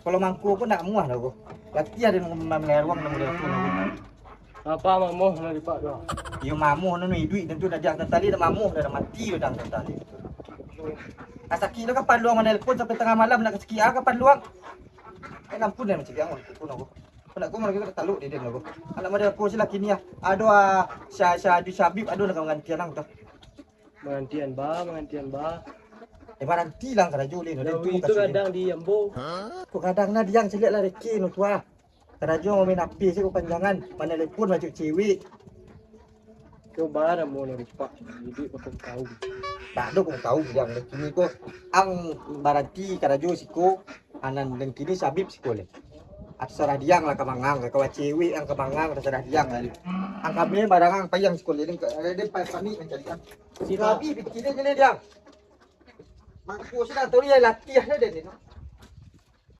Kalau mangku pun nak muah dah aku. Latihan dia memelihara wang nama dia tu. Apa mamuh nak dipak dah. Dia mamuh ni duit tentu dah dia tali dah mamuh dah mati dah tali. Asaki tu kapan luang mana telefon sampai tengah malam nak kesiki kapan luang. Ampun dah macam yang aku nak. Nak kau lagi tak taluk dia aku. Anak mana aku sila kini ada Syabib ada nak mengantian lang tu. Mengantian ba. Barang tilang kada juli no Itu kadang di Ambo. Ko kadang na diang celik lah reki no tua. Kada jo mau main api sih ko panjangan. Mana lepun macam cewek. Kau bara mau nak dipak. Jadi kau tahu. Tak ada kau tahu yang kini ko ang baranti kada jo siko anan dan kini Syabib siko le. At sarah diang lah kamangang kawa cewek ang kamangang sarah diang lah. Ang kami barang ang payang siko le ada pa panik mencari ang. Si Syabib kini dia. Mak aku sudah tahu dia latihan dia ni.